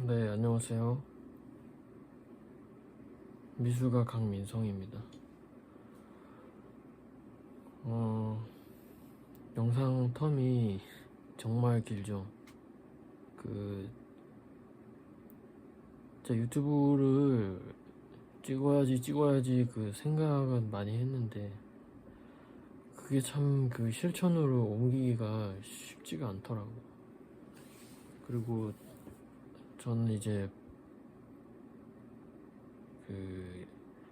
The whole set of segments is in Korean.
네, 안녕하세요. 미술가 강민성입니다. 영상 텀이 정말 길죠. 제 유튜브를 찍어야지 생각은 많이 했는데, 그게 참 실천으로 옮기기가 쉽지가 않더라고요. 그리고 저는 이제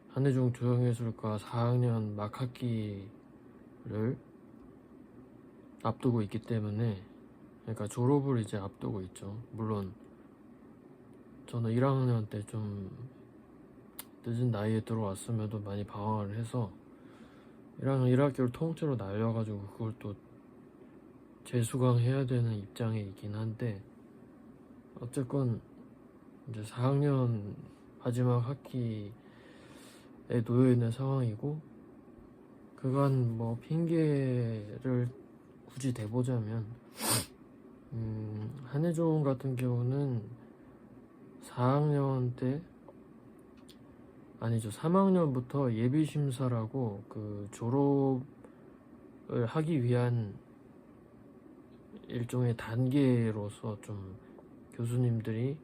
한예종 조형예술과 4학년 막학기를 앞두고 있기 때문에, 그러니까 졸업을 이제 앞두고 있죠. 물론 저는 1학년 때 좀 늦은 나이에 들어왔음에도 많이 방황을 해서 1학년 1학기를 통째로 날려가지고 그걸 또 재수강해야 되는 입장에 있긴 한데, 어쨌건 이제 4학년 마지막 학기에 놓여있는 상황이고, 그간 뭐 핑계를 굳이 대보자면 한예종 같은 경우는 4학년 때, 아니죠, 3학년부터 예비심사라고 졸업을 하기 위한 일종의 단계로서 좀 교수님들이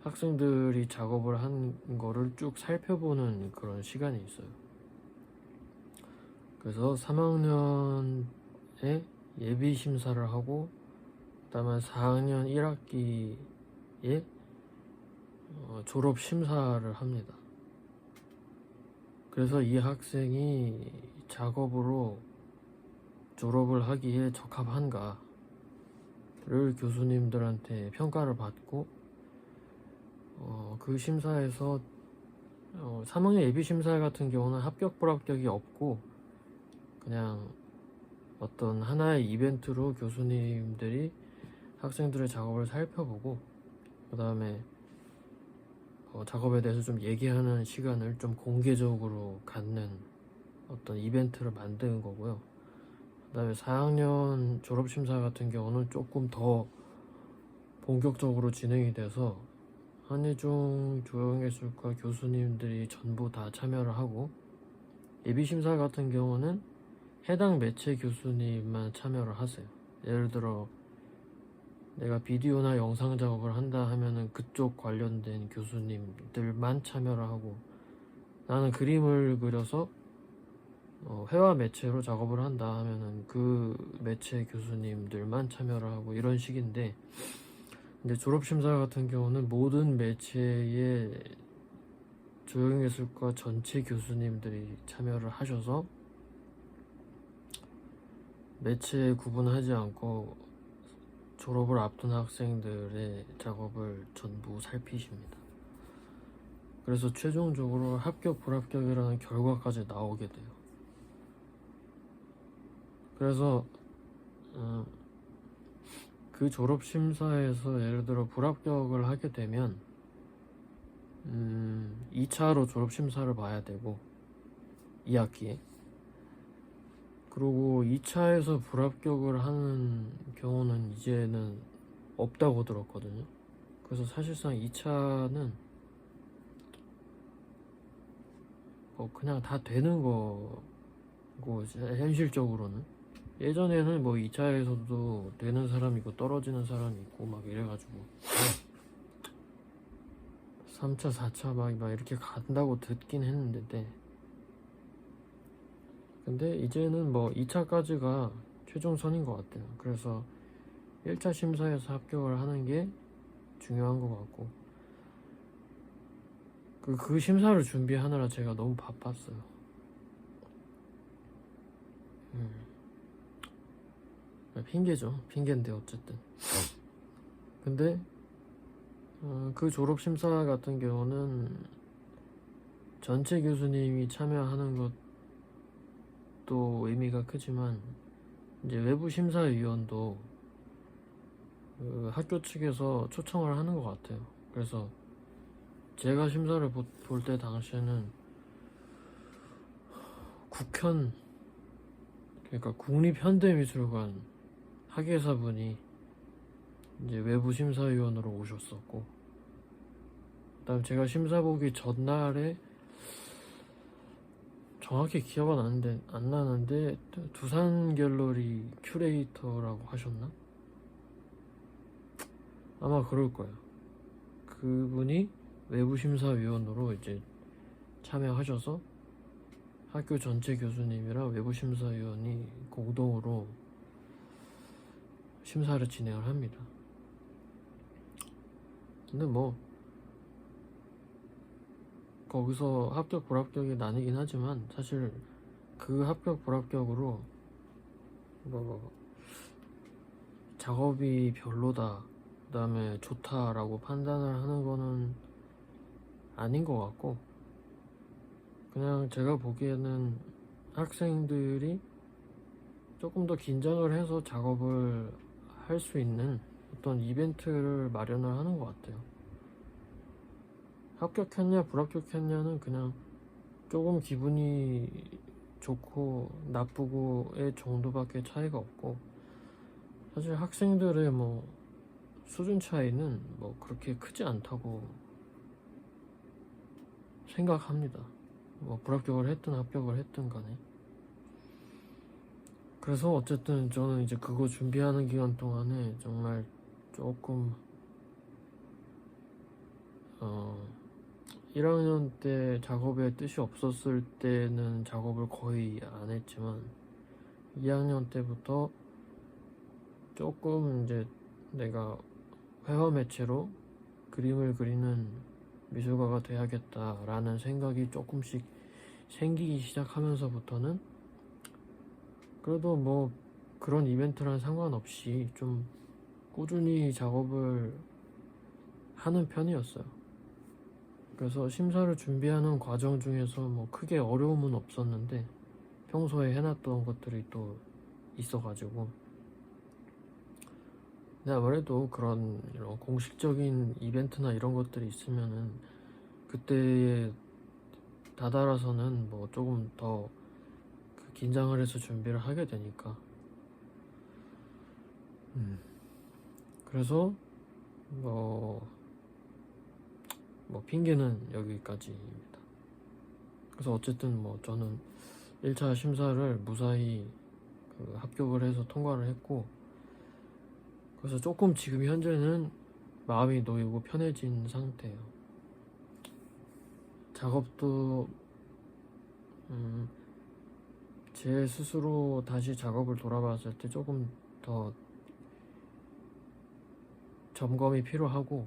학생들이 작업을 한 거를 쭉 살펴보는 그런 시간이 있어요. 그래서 3학년에 예비심사를 하고, 그 다음에 4학년 1학기에 졸업심사를 합니다. 그래서 이 학생이 작업으로 졸업을 하기에 적합한가를 교수님들한테 평가를 받고, 그 심사에서 3학년 예비심사 같은 경우는 합격 불합격이 없고, 그냥 어떤 하나의 이벤트로 교수님들이 학생들의 작업을 살펴보고, 그 다음에 작업에 대해서 좀 얘기하는 시간을 좀 공개적으로 갖는 어떤 이벤트를 만드는 거고요. 그 다음에 4학년 졸업심사 같은 경우는 조금 더 본격적으로 진행이 돼서 한예종 조형예술과 교수님들이 전부 다 참여를 하고, 예비심사 같은 경우는 해당 매체 교수님만 참여를 하세요. 예를 들어 내가 비디오나 영상 작업을 한다 하면은 그쪽 관련된 교수님들만 참여를 하고, 나는 그림을 그려서 회화 매체로 작업을 한다 하면은 그 매체 교수님들만 참여를 하고, 이런 식인데, 근데 졸업심사 같은 경우는 모든 매체의 조형예술과 전체 교수님들이 참여를 하셔서 매체에 구분하지 않고 졸업을 앞둔 학생들의 작업을 전부 살피십니다. 그래서 최종적으로 합격 불합격이라는 결과까지 나오게 돼요. 그래서 그 졸업심사에서 예를 들어 불합격을 하게 되면 2차로 졸업심사를 봐야 되고, 2학기에. 그리고 2차에서 불합격을 하는 경우는 이제는 없다고 들었거든요. 그래서 사실상 2차는 그냥 다 되는 거고, 현실적으로는. 예전에는 2차에서도 되는 사람이 있고 떨어지는 사람이 있고 막 이래가지고 3차, 4차 막 이렇게 간다고 듣긴 했는데, 근데 이제는 2차까지가 최종선인 것 같아요. 그래서 1차 심사에서 합격을 하는 게 중요한 것 같고, 그 심사를 준비하느라 제가 너무 바빴어요. 핑계죠. 핑계인데 어쨌든. 근데 그 졸업심사 같은 경우는 전체 교수님이 참여하는 것도 의미가 크지만, 이제 외부 심사위원도 학교 측에서 초청을 하는 것 같아요. 그래서 제가 심사를 볼 때 당시에는 국현, 그러니까 국립현대미술관 학예사분이 이제 외부 심사위원으로 오셨었고, 그다음 제가 심사 보기 전날에 정확히 기억은 안 나는데 두산 갤러리 큐레이터라고 하셨나? 아마 그럴 거예요. 그분이 외부 심사위원으로 이제 참여하셔서 학교 전체 교수님이랑 외부 심사위원이 공동으로 심사를 진행을 합니다. 근데 뭐 거기서 합격 불합격이 나뉘긴 하지만 사실 그 합격 불합격으로 뭐 작업이 별로다 그 다음에 좋다라고 판단을 하는 거는 아닌 것 같고, 그냥 제가 보기에는 학생들이 조금 더 긴장을 해서 작업을 할 수 있는 어떤 이벤트를 마련을 하는 것 같아요. 합격했냐 불합격했냐는 그냥 조금 기분이 좋고 나쁘고의 정도밖에 차이가 없고, 사실 학생들의 뭐 수준 차이는 뭐 그렇게 크지 않다고 생각합니다. 뭐 불합격을 했든 합격을 했든 간에. 그래서 어쨌든 저는 이제 그거 준비하는 기간 동안에 정말 조금 1학년 때 작업에 뜻이 없었을 때는 작업을 거의 안 했지만 2학년 때부터 조금 이제 내가 회화 매체로 그림을 그리는 미술가가 돼야겠다라는 생각이 조금씩 생기기 시작하면서부터는 그래도 뭐 그런 이벤트랑 상관없이 좀 꾸준히 작업을 하는 편이었어요. 그래서 심사를 준비하는 과정 중에서 뭐 크게 어려움은 없었는데 평소에 해놨던 것들이 또 있어가지고, 근데 아무래도 그런 이런 공식적인 이벤트나 이런 것들이 있으면은 그때에 다다라서는 뭐 조금 더 긴장을 해서 준비를 하게 되니까. 그래서 뭐 핑계는 여기까지입니다. 그래서 어쨌든 뭐 저는 1차 심사를 무사히 합격을 해서 통과를 했고, 그래서 조금 지금 현재는 마음이 놓이고 편해진 상태예요. 작업도 제 스스로 다시 작업을 돌아봤을 때 조금 더 점검이 필요하고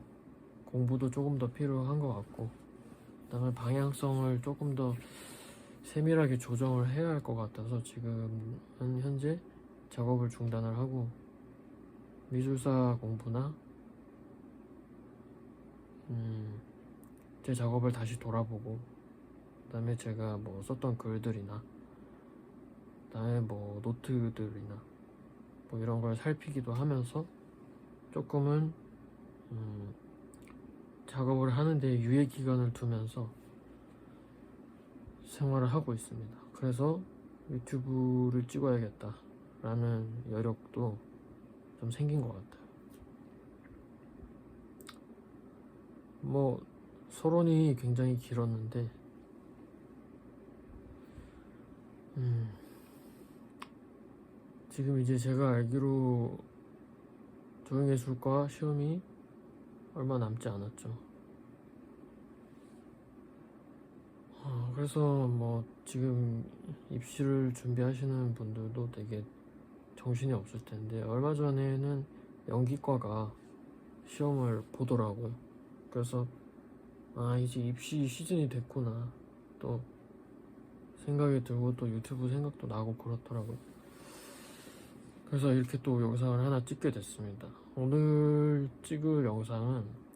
공부도 조금 더 필요한 것 같고, 그다음에 방향성을 조금 더 세밀하게 조정을 해야 할 것 같아서 지금은 현재 작업을 중단을 하고 미술사 공부나 제 작업을 다시 돌아보고, 그다음에 제가 뭐 썼던 글들이나 그다음에 뭐 노트들이나 뭐 이런 걸 살피기도 하면서 조금은 작업을 하는데 유예 기간을 두면서 생활을 하고 있습니다. 그래서 유튜브를 찍어야겠다 라는 여력도 좀 생긴 것 같아요. 뭐 서론이 굉장히 길었는데 지금 이제 제가 알기로 조형예술과 시험이 얼마 남지 않았죠. 그래서 뭐 지금 입시를 준비하시는 분들도 되게 정신이 없을 텐데, 얼마 전에는 연기과가 시험을 보더라고요. 그래서 이제 입시 시즌이 됐구나 또 생각이 들고, 또 유튜브 생각도 나고 그렇더라고요. 그래서 이렇게 또 영상을 하나 찍게 됐습니다. 오늘 찍을 영상은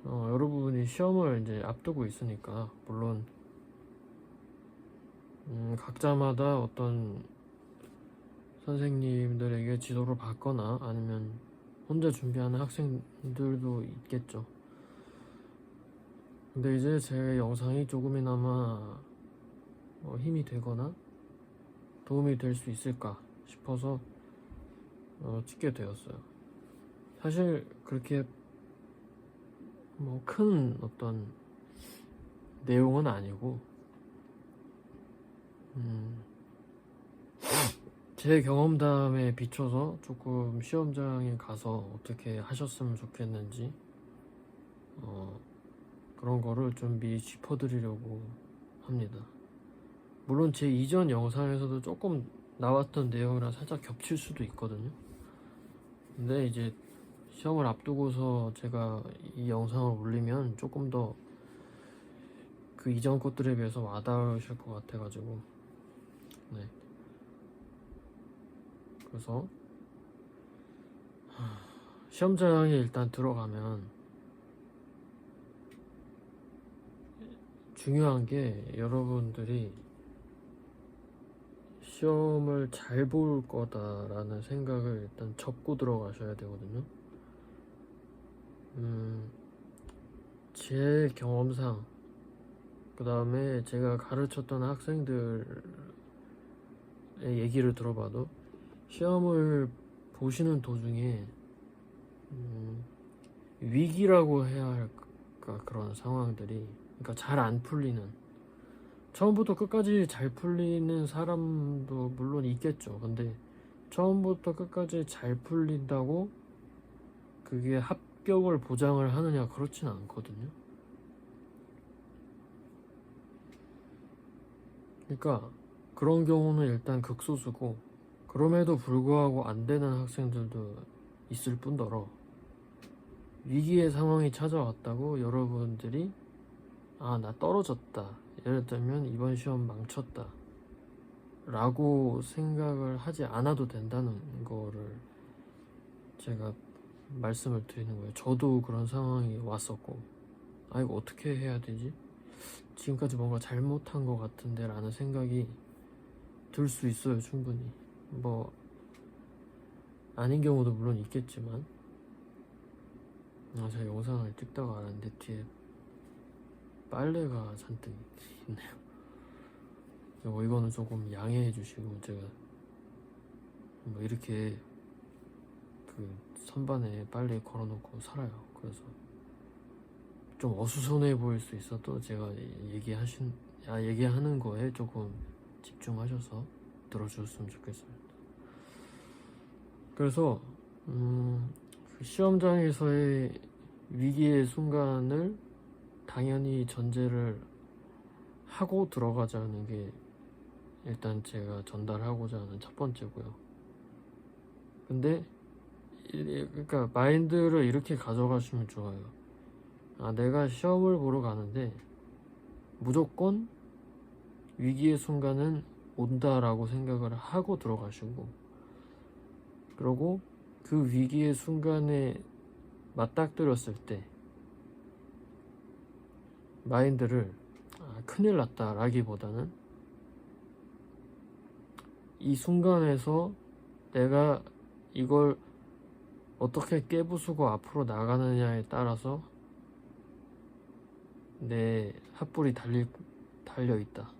여러분이 시험을 이제 앞두고 있으니까 물론 각자마다 어떤 선생님들에게 지도를 받거나 아니면 혼자 준비하는 학생들도 있겠죠. 근데 이제 제 영상이 조금이나마 힘이 되거나 도움이 될 수 있을까 싶어서 찍게 되었어요. 사실 그렇게 뭐 큰 어떤 내용은 아니고 제 경험담에 비춰서 조금 시험장에 가서 어떻게 하셨으면 좋겠는지 그런 거를 좀 미리 짚어드리려고 합니다. 물론 제 이전 영상에서도 조금 나왔던 내용이랑 살짝 겹칠 수도 있거든요. 근데 이제 시험을 앞두고서 제가 이 영상을 올리면 조금 더 그 이전 것들에 비해서 와닿으실 것 같아가지고 네. 그래서 시험장에 일단 들어가면 중요한 게 여러분들이 시험을 잘 볼 거다라는 생각을 일단 접고 들어가셔야 되거든요. 제 경험상 그 다음에 제가 가르쳤던 학생들의 얘기를 들어봐도 시험을 보시는 도중에 위기라고 해야 할까 그런 상황들이 그러니까 잘 안 풀리는 처음부터 끝까지 잘 풀리는 사람도 물론 있겠죠. 근데 처음부터 끝까지 잘 풀린다고 그게 합격을 보장을 하느냐 그렇진 않거든요. 그러니까 그런 경우는 일단 극소수고 그럼에도 불구하고 안 되는 학생들도 있을 뿐더러 위기의 상황이 찾아왔다고 여러분들이 나 떨어졌다, 예를 들면 이번 시험 망쳤다 라고 생각을 하지 않아도 된다는 거를 제가 말씀을 드리는 거예요. 저도 그런 상황이 왔었고 이거 어떻게 해야 되지? 지금까지 뭔가 잘못한 것 같은데 라는 생각이 들 수 있어요. 충분히 뭐 아닌 경우도 물론 있겠지만 제가 영상을 찍다가 알았는데 뒤에 빨래가 잔뜩 있네요. 이거는 조금 양해해 주시고 제가 뭐 이렇게 그 선반에 빨래 걸어놓고 살아요. 그래서 좀 어수선해 보일 수 있어도 제가 얘기하는 거에 조금 집중하셔서 들어주셨으면 좋겠습니다. 그래서 그 시험장에서의 위기의 순간을 당연히 전제를 하고 들어가자는 게 일단 제가 전달하고자 하는 첫 번째고요. 근데 그러니까 마인드를 이렇게 가져가시면 좋아요. 내가 시험을 보러 가는데 무조건 위기의 순간은 온다라고 생각을 하고 들어가시고, 그리고 그 위기의 순간에 맞닥뜨렸을 때 마인드를 큰일 났다 라기보다는 이 순간에서 내가 이걸 어떻게 깨부수고 앞으로 나가느냐에 따라서 내 핫불이 달려있다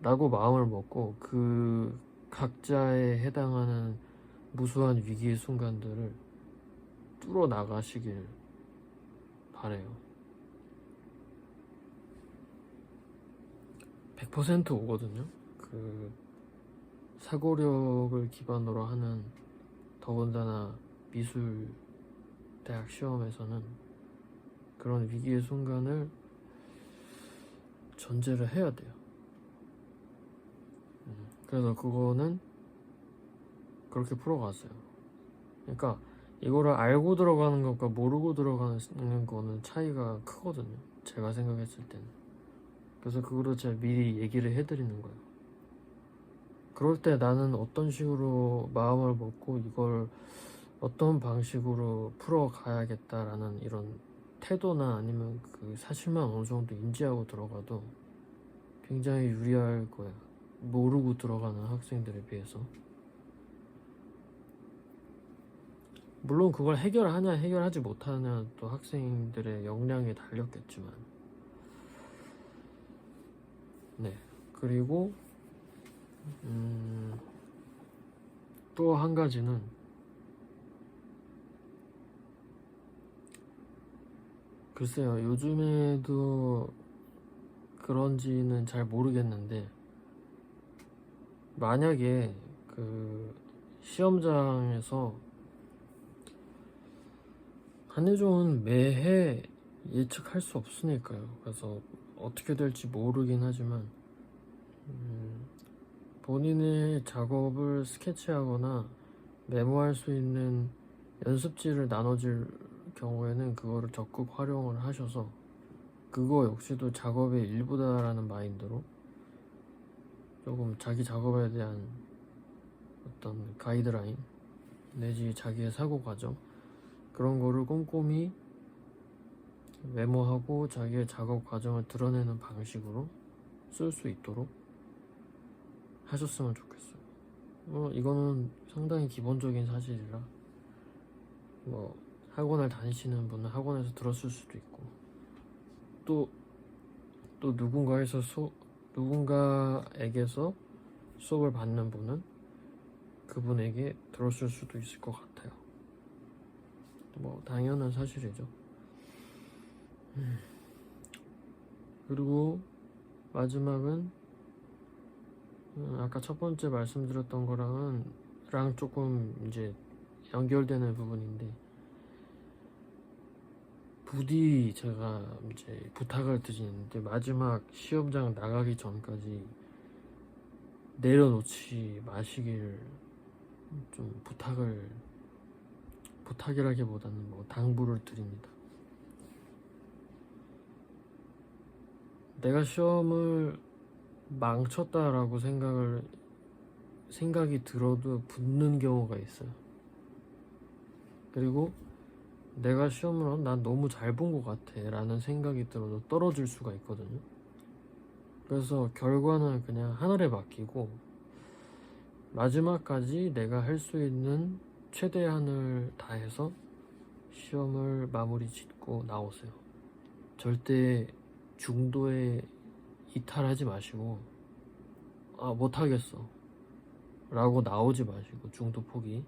라고 마음을 먹고 그 각자에 해당하는 무수한 위기의 순간들을 뚫어 나가시길 바래요. 100% 오거든요. 그 사고력을 기반으로 하는, 더군다나 미술 대학 시험에서는 그런 위기의 순간을 전제를 해야 돼요. 그래서 그거는 그렇게 풀어갔어요. 그러니까 이거를 알고 들어가는 것과 모르고 들어가는 거는 차이가 크거든요. 제가 생각했을 때는. 그래서 그거를 제가 미리 얘기를 해드리는 거예요. 그럴 때 나는 어떤 식으로 마음을 먹고 이걸 어떤 방식으로 풀어가야겠다라는 이런 태도나 아니면 그 사실만 어느 정도 인지하고 들어가도 굉장히 유리할 거예요. 모르고 들어가는 학생들에 비해서. 물론 그걸 해결하냐 해결하지 못하냐 또 학생들의 역량에 달렸겠지만, 네. 그리고 또 한 가지는 글쎄요, 요즘에도 그런지는 잘 모르겠는데, 만약에 그 시험장에서 한예종은 매해 예측할 수 없으니까요. 그래서 어떻게 될지 모르긴 하지만, 본인의 작업을 스케치하거나 메모할 수 있는 연습지를 나눠줄 경우에는 그거를 적극 활용을 하셔서 그거 역시도 작업의 일부다라는 마인드로 조금 자기 작업에 대한 어떤 가이드라인 내지 자기의 사고 과정 그런 거를 꼼꼼히 메모하고 자기의 작업 과정을 드러내는 방식으로 쓸 수 있도록 하셨으면 좋겠어요. 이거는 상당히 기본적인 사실이라 뭐 학원을 다니시는 분은 학원에서 들었을 수도 있고 또 누군가에게서 수업을 받는 분은 그분에게 들었을 수도 있을 것 같아요. 뭐 당연한 사실이죠. 그리고 마지막은 아까 첫 번째 말씀드렸던 거랑은 조금 이제 연결되는 부분인데, 부디 제가 이제 부탁을 드리는데 마지막 시험장 나가기 전까지 내려놓지 마시길 좀 부탁이라기보다는 뭐 당부를 드립니다. 내가 시험을 망쳤다라고 생각이 들어도 붙는 경우가 있어요. 그리고 내가 시험을 난 너무 잘 본 것 같아 라는 생각이 들어도 떨어질 수가 있거든요. 그래서 결과는 그냥 하늘에 맡기고 마지막까지 내가 할 수 있는 최대한을 다해서 시험을 마무리 짓고 나오세요. 절대 중도에 이탈하지 마시고 못하겠어 라고 나오지 마시고, 중도 포기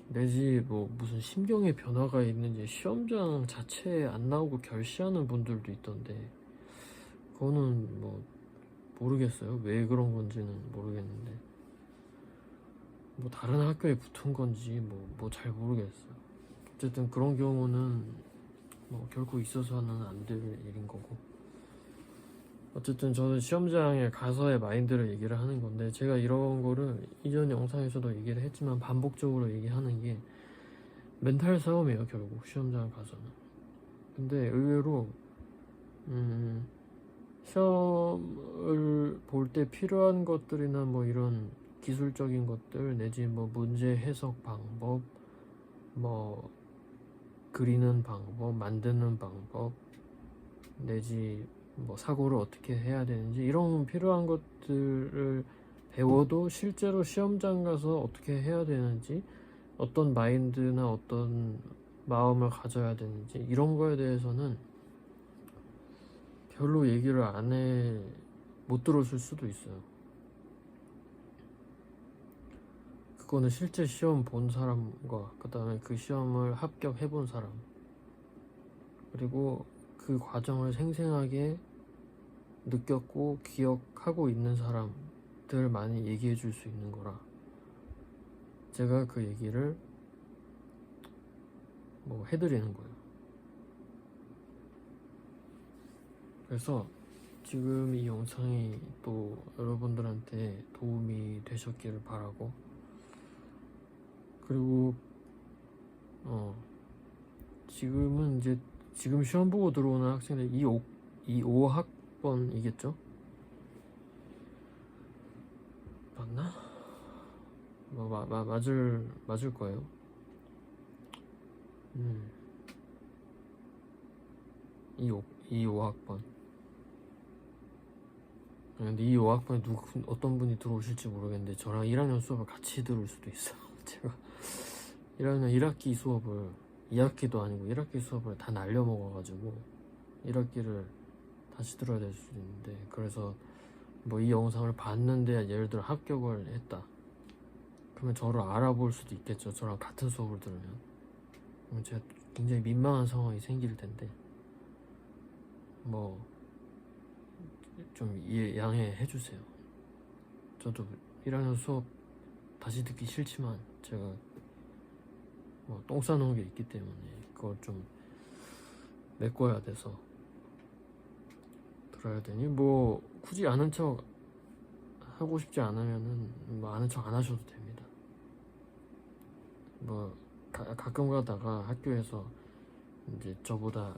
내지 뭐 무슨 심경의 변화가 있는지 시험장 자체에 안 나오고 결시하는 분들도 있던데, 그거는 뭐 모르겠어요. 왜 그런 건지는 모르겠는데 뭐 다른 학교에 붙은 건지 뭐 잘 모르겠어요. 어쨌든 그런 경우는 뭐 결코 있어서는 안 될 일인 거고, 어쨌든 저는 시험장에 가서의 마인드를 얘기를 하는 건데, 제가 이런 거를 이전 영상에서도 얘기를 했지만 반복적으로 얘기하는 게 멘탈 싸움이에요, 결국 시험장 가서는. 근데 의외로 시험을 볼 때 필요한 것들이나 뭐 이런 기술적인 것들 내지 뭐 문제 해석 방법, 뭐 그리는 방법, 만드는 방법 내지 뭐 사고를 어떻게 해야 되는지 이런 필요한 것들을 배워도 실제로 시험장 가서 어떻게 해야 되는지, 어떤 마인드나 어떤 마음을 가져야 되는지 이런 거에 대해서는 별로 얘기를 못 들었을 수도 있어요. 그거는 실제 시험 본 사람과 그 다음에 그 시험을 합격해 본 사람, 그리고 그 과정을 생생하게 느꼈고 기억하고 있는 사람들만이 얘기해 줄 수 있는 거라 제가 그 얘기를 뭐 해드리는 거예요. 그래서 지금 이 영상이 또 여러분들한테 도움이 되셨기를 바라고, 그리고 지금 시험 보고 들어오는 학생들 5학번이겠죠? 맞나? 맞을 거예요. 이 5학번. 근데 이 5학번에 어떤 분이 들어오실지 모르겠는데 저랑 1학년 수업을 같이 들을 수도 있어. 제가 1학년 1학기 수업을 2학기도 아니고 1학기 수업을 다 날려먹어가지고 1학기를 다시 들어야 될 수도 있는데, 그래서 뭐 이 영상을 봤는데 예를 들어 합격을 했다 그러면 저를 알아볼 수도 있겠죠. 저랑 같은 수업을 들으면. 제가 굉장히 민망한 상황이 생길 텐데 뭐 좀 양해해 주세요. 저도 1학년 수업 다시 듣기 싫지만 제가 뭐 똥 싸놓은 게 있기 때문에 그걸 좀 메꿔야 돼서 들어야 되니 뭐 굳이 아는 척 하고 싶지 않으면은 뭐 아는 척 안 하셔도 됩니다. 뭐 가끔 가다가 학교에서 이제 저보다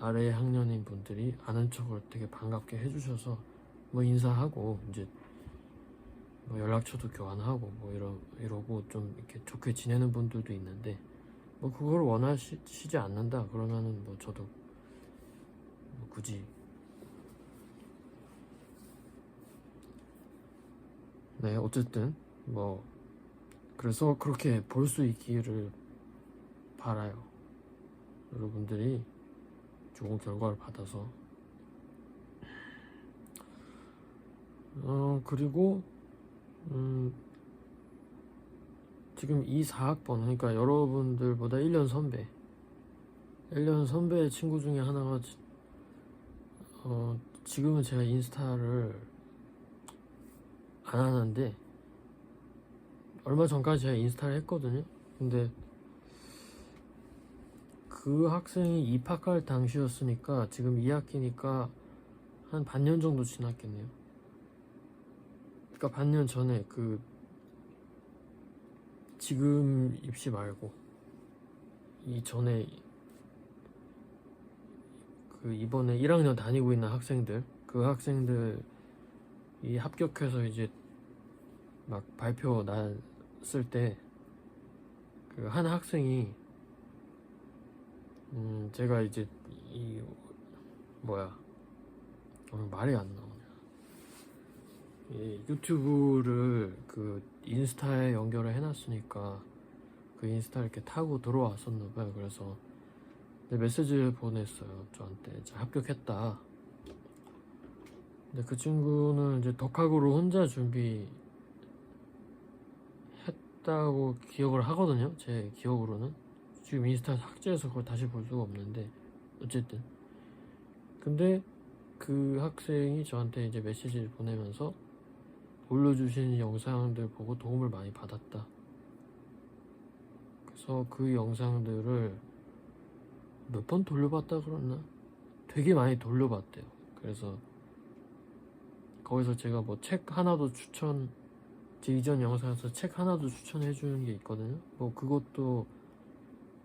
아래 학년인 분들이 아는 척을 되게 반갑게 해주셔서 뭐 인사하고 이제 뭐 연락처도 교환하고 뭐 이러고 좀 이렇게 좋게 지내는 분들도 있는데 뭐 그걸 원하시지 않는다 그러면은 뭐 저도 뭐 굳이 네 어쨌든 뭐 그래서 그렇게 볼 수 있기를 바라요. 여러분들이 좋은 결과를 받아서 그리고 지금 이 4학번 그러니까 여러분들보다 1년 선배 친구 중에 하나가 지금은 제가 인스타를 안 하는데 얼마 전까지 제가 인스타를 했거든요. 근데 그 학생이 입학할 당시였으니까 지금 2학기니까 한 반년 정도 지났겠네요. 그러니까 반년 전에 그 지금 입시 말고 이전에 그 이번에 1학년 다니고 있는 학생들 그 학생들이 합격해서 이제 막 발표 났을 때 그 한 학생이 제가 이제 이 뭐야 말이 안 나오냐 이 유튜브를 그 인스타에 연결을 해놨으니까 그 인스타 이렇게 타고 들어왔었나봐요. 그래서 메시지를 보냈어요 저한테 이제 합격했다. 근데 그 친구는 이제 덕학으로 혼자 준비했다고 기억을 하거든요. 제 기억으로는 지금 인스타 삭제해서 그걸 다시 볼 수가 없는데 어쨌든 근데 그 학생이 저한테 이제 메시지를 보내면서 올려주신 영상들 보고 도움을 많이 받았다. 그래서 그 영상들을 몇 번 돌려봤다 그랬나? 되게 많이 돌려봤대요. 그래서 거기서 제가 뭐 책 하나도 제 이전 영상에서 책 하나도 추천해주는 게 있거든요. 뭐 그것도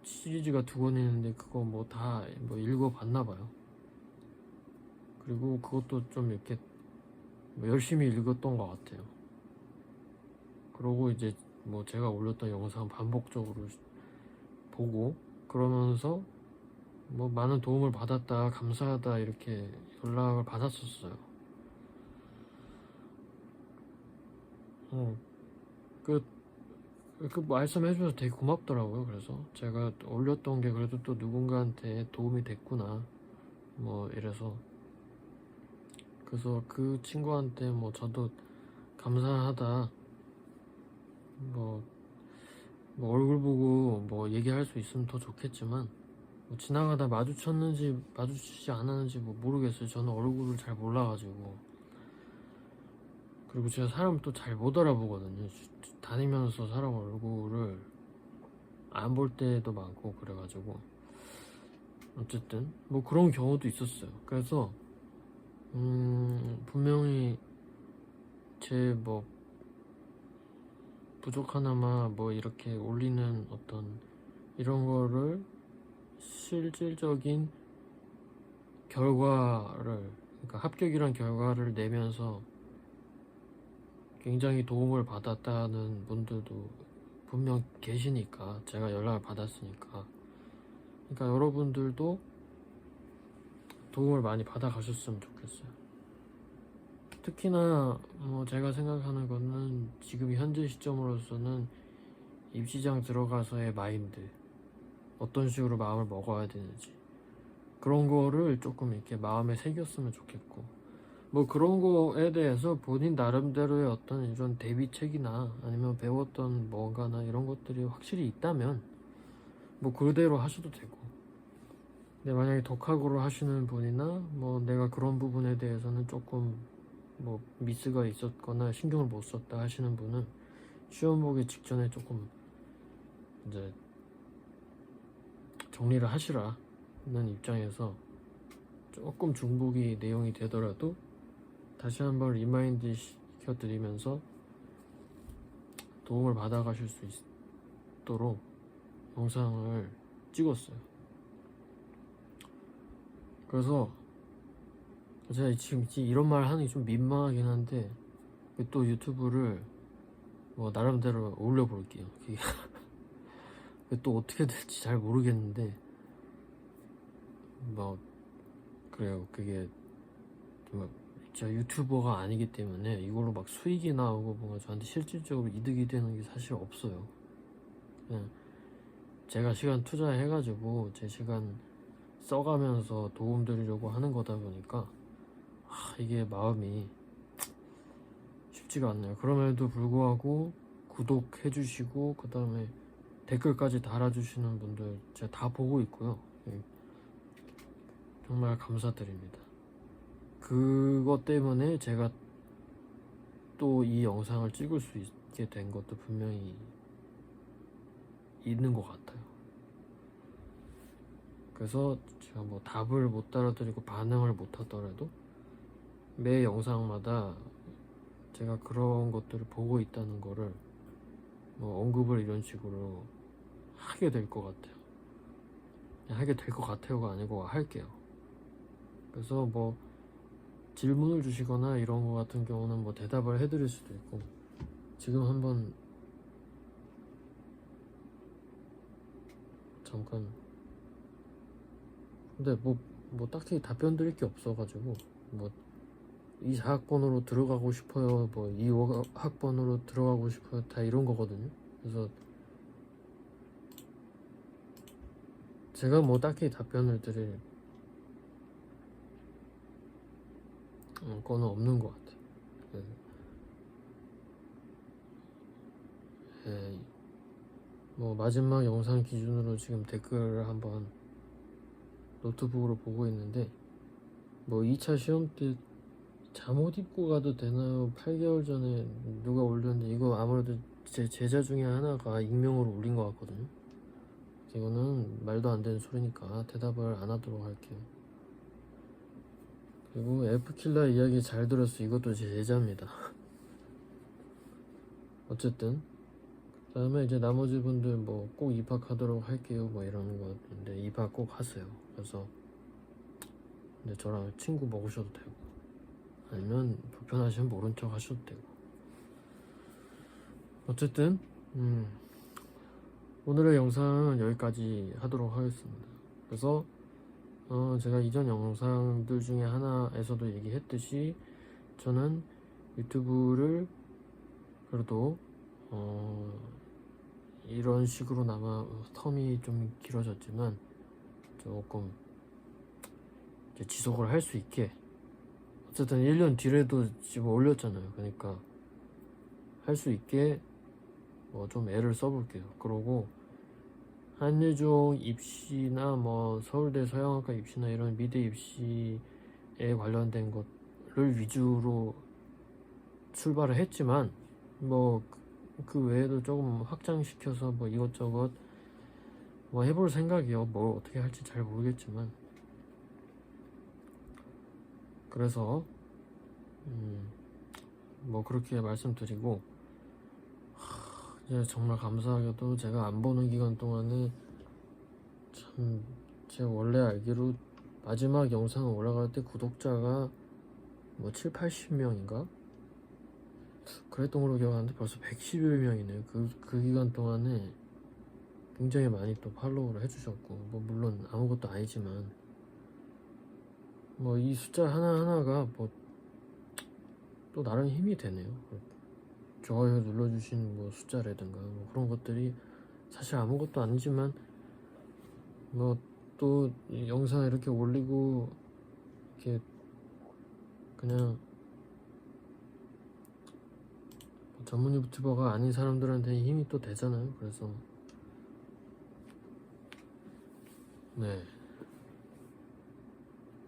시리즈가 2권 있는데 그거 뭐 다 뭐 읽어봤나봐요. 그리고 그것도 좀 이렇게 뭐 열심히 읽었던 것 같아요. 그러고 이제 뭐 제가 올렸던 영상 반복적으로 보고 그러면서 뭐 많은 도움을 받았다 감사하다 이렇게 연락을 받았었어요. 그 말씀해주셔서 되게 고맙더라고요. 그래서 제가 올렸던 게 그래도 또 누군가한테 도움이 됐구나 뭐 이래서 그래서 그 친구한테 뭐 저도 감사하다 뭐 얼굴 보고 뭐 얘기할 수 있으면 더 좋겠지만 뭐 지나가다 마주치지 않았는지 뭐 모르겠어요. 저는 얼굴을 잘 몰라가지고 그리고 제가 사람 또 잘 못 알아보거든요. 다니면서 사람 얼굴을 안 볼 때도 많고 그래가지고 어쨌든 뭐 그런 경우도 있었어요. 그래서 분명히 제 뭐 부족하나마 뭐 이렇게 올리는 어떤 이런 거를 실질적인 결과를 그러니까 합격이란 결과를 내면서 굉장히 도움을 받았다는 분들도 분명 계시니까 제가 연락을 받았으니까 그러니까 여러분들도 도움을 많이 받아가셨으면 좋겠어요. 특히나 뭐 제가 생각하는 거는 지금 현재 시점으로서는 입시장 들어가서의 마인드 어떤 식으로 마음을 먹어야 되는지 그런 거를 조금 이렇게 마음에 새겼으면 좋겠고 뭐 그런 거에 대해서 본인 나름대로의 어떤 이런 대비책이나 아니면 배웠던 뭔가나 이런 것들이 확실히 있다면 뭐 그대로 하셔도 되고, 근데 만약에 독학으로 하시는 분이나 뭐 내가 그런 부분에 대해서는 조금 뭐 미스가 있었거나 신경을 못 썼다 하시는 분은 시험 보기 직전에 조금 이제 정리를 하시라는 입장에서 조금 중복이 내용이 되더라도 다시 한번 리마인드 시켜드리면서 도움을 받아가실 수 있도록 영상을 찍었어요. 그래서 제가 지금 이런 말 하는 게 좀 민망하긴 한데 또 유튜브를 뭐 나름대로 올려볼게요. 또 어떻게 될지 잘 모르겠는데 뭐 그래요. 그게 좀 제가 유튜버가 아니기 때문에 이걸로 막 수익이 나오고 뭔가 저한테 실질적으로 이득이 되는 게 사실 없어요. 그냥 제가 시간 투자해가지고 제 시간 써가면서 도움 드리려고 하는 거다 보니까 이게 마음이 쉽지가 않네요. 그럼에도 불구하고 구독해주시고 그 다음에 댓글까지 달아주시는 분들 제가 다 보고 있고요. 정말 감사드립니다. 그것 때문에 제가 또 이 영상을 찍을 수 있게 된 것도 분명히 있는 것 같아요. 그래서 제가 뭐 답을 못 알아드리고 반응을 못 하더라도 매 영상마다 제가 그런 것들을 보고 있다는 거를 뭐 언급을 이런 식으로 하게 될 것 같아요. 하게 될 것 같아요가 아니고 할게요. 그래서 뭐 질문을 주시거나 이런 거 같은 경우는 뭐 대답을 해드릴 수도 있고, 지금 한번 잠깐 근데 뭐 딱히 답변 드릴 게 없어가지고 뭐 이 사학번으로 들어가고 싶어요, 뭐 이 학번으로 들어가고 싶어요, 다 이런 거거든요. 그래서 제가 뭐 딱히 답변을 드릴 거는 없는 것 같아요. 예, 뭐 마지막 영상 기준으로 지금 댓글을 한번 노트북으로 보고 있는데, 뭐 2차 시험 때 잠옷 입고 가도 되나요? 8개월 전에 누가 올렸는데 이거 아무래도 제 제자 중에 하나가 익명으로 올린 것 같거든요. 이거는 말도 안 되는 소리니까 대답을 안 하도록 할게요. 그리고 F킬러 이야기 잘 들었어. 이것도 제 제자입니다. 어쨌든 그 다음에 이제 나머지 분들 뭐 꼭 입학하도록 할게요 뭐 이러는 거 같은데 입학 꼭 하세요. 그래서 근데 저랑 친구 먹으셔도 되고 아니면 불편하시면 모른 척 하셔도 되고, 어쨌든 오늘의 영상은 여기까지 하도록 하겠습니다. 그래서 제가 이전 영상들 중에 하나에서도 얘기했듯이 저는 유튜브를 그래도 이런 식으로나마 텀이 좀 길어졌지만 조금 이제 지속을 할 수 있게, 어쨌든 1년 뒤에도 지금 올렸잖아요. 그러니까 할 수 있게 뭐 좀 애를 써볼게요. 그러고 한예종 입시나 뭐 서울대 서양학과 입시나 이런 미대 입시에 관련된 것을 위주로 출발을 했지만 뭐 그 외에도 조금 확장시켜서 뭐 이것저것 뭐 해볼 생각이요. 뭐 어떻게 할지 잘 모르겠지만, 그래서 뭐 그렇게 말씀드리고, 이제 정말 감사하게도 제가 안 보는 기간 동안에 참 제가 원래 알기로 마지막 영상 올라갈 때 구독자가 뭐 7, 80명인가? 그랬던 걸로 기억하는데 벌써 110여 명이네요. 그 기간 동안에 굉장히 많이 또 팔로우를 해주셨고, 뭐 물론 아무것도 아니지만 뭐 이 숫자 하나하나가 뭐 또 나름 힘이 되네요. 좋아요 눌러주신 뭐 숫자라든가 뭐 그런 것들이 사실 아무것도 아니지만 뭐 또 영상 이렇게 올리고 이렇게 그냥 전문 유튜버가 아닌 사람들한테 힘이 또 되잖아요. 그래서 네.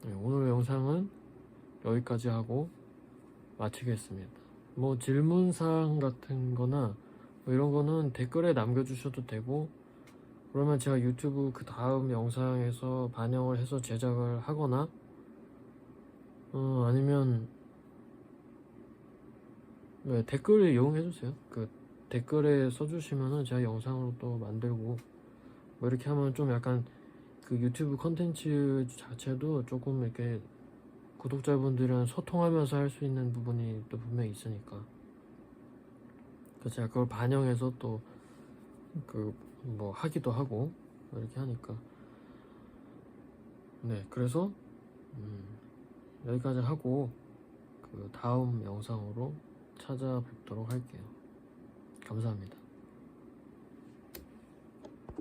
네, 오늘 영상은 여기까지 하고 마치겠습니다. 뭐 질문사항 같은 거나 뭐 이런 거는 댓글에 남겨주셔도 되고, 그러면 제가 유튜브 그 다음 영상에서 반영을 해서 제작을 하거나 아니면 네, 댓글을 이용해주세요. 그 댓글에 써주시면은 제가 영상으로 또 만들고, 뭐 이렇게 하면 좀 약간 그 유튜브 컨텐츠 자체도 조금 이렇게 구독자분들이랑 소통하면서 할 수 있는 부분이 또 분명히 있으니까, 그래서 제가 그걸 반영해서 또 그 뭐 하기도 하고 이렇게 하니까. 네, 그래서 여기까지 하고 그 다음 영상으로 찾아뵙도록 할게요. 감사합니다.